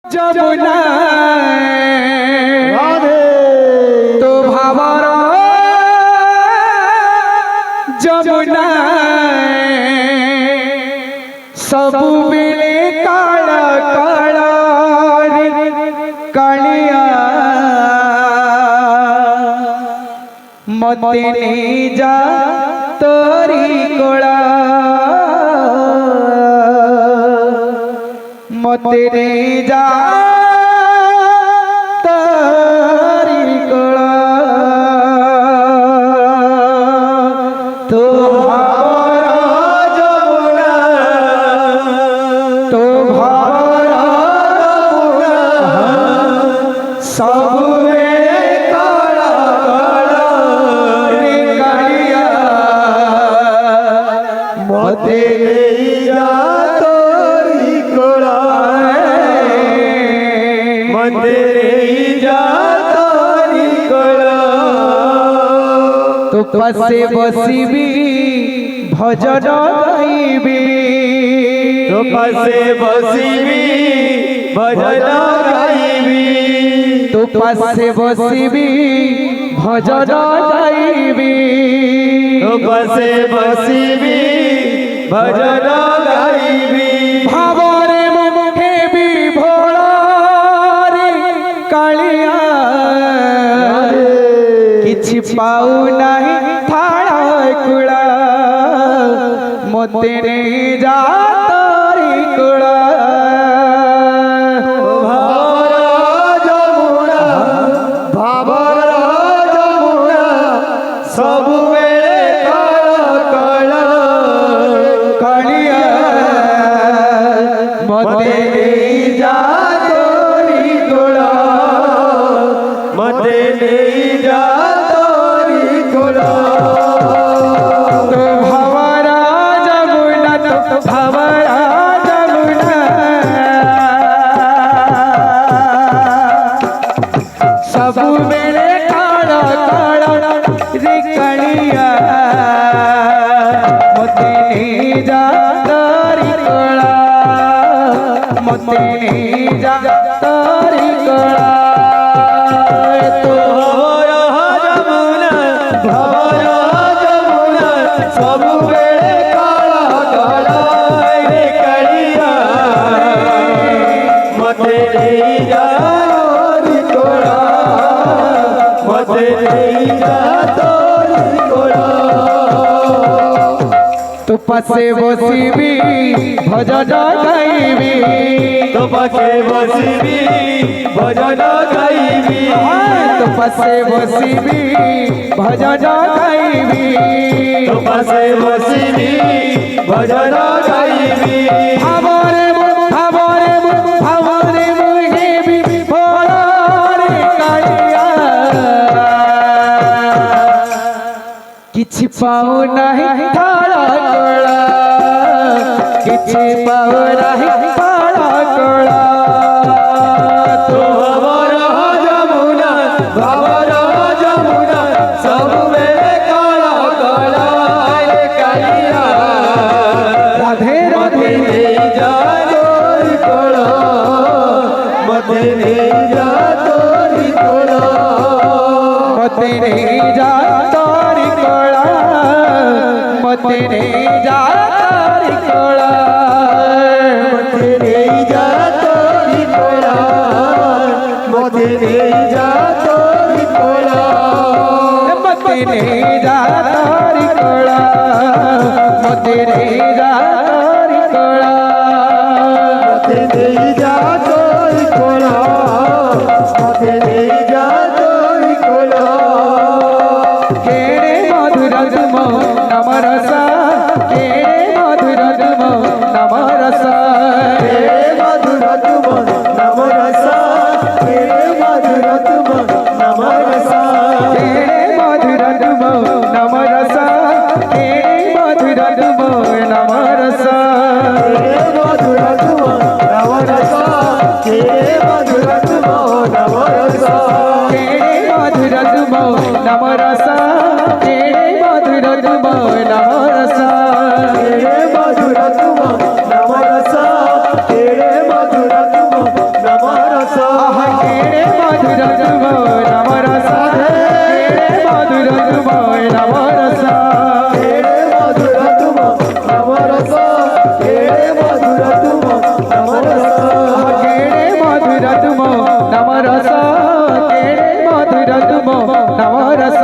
যমুনা তো ভাবর যমুনা सबुबेले काला काला कालिया मते नहीं जा तोरी कोला मते नहीं जा तोरी कोला तो तो पसे बसिबी भजन गाइबी तो पसे बसिबी भजन गाइबी तो पसे बसिबी भजन गाइबी तो पसे बसिबी भजन गाइबी भावरे मुखे भी भोलारे कालिया किछि पाऊ नहीं थाड़ा कुड़ा मते नहीं जा तोरी कुड़ा तो पसे बसिबी भजन गाइबी तो पसे बसिबी भजन गाइबी तो पसे बसिबी भजन गाइबी तो पसे बसिबी भजन गाइबी भावरे मुहे भी भोलारे कालिया किछि पाऊ नहीं थाड़ा कोला किछि पाऊ नहीं थाड़ा कोला तो भवर जमुना सब मेरे काला काला रे कालिया राधे राधे जा तोरी कोला मते नहीं जा तोरी कोला मते नहीं जा तोरी कोला मते नहीं जा तोरी कोला मते नहीं जा तोरी कोला मते नहीं जा तोरी कोला मते नहीं जा तोरी कोला मते नहीं जा तोरी कोला मते नहीं जा तोरी कोला मते नहीं जा तोरी कोला केड़े मधुर तुमो नमरस केड़े मधुर तुमो नमरस केड़े मधुर तुमो नमरस केड़े मधुर तुमो नमरस केड़े मधुर तुमो नमरस केड़े मधुर तुमो नमरस केड़े मधुर तुमो नमरस केड़े मधुर तुमो नमरस केड़े मधुर तुमो नमरस केड़े मधुर तुमो नमरस केड़े मधुर तुमो नमरस केड़े मधुर तुमो नमरस मधुर तुम नव रस केड़े मधुर तुम नव रस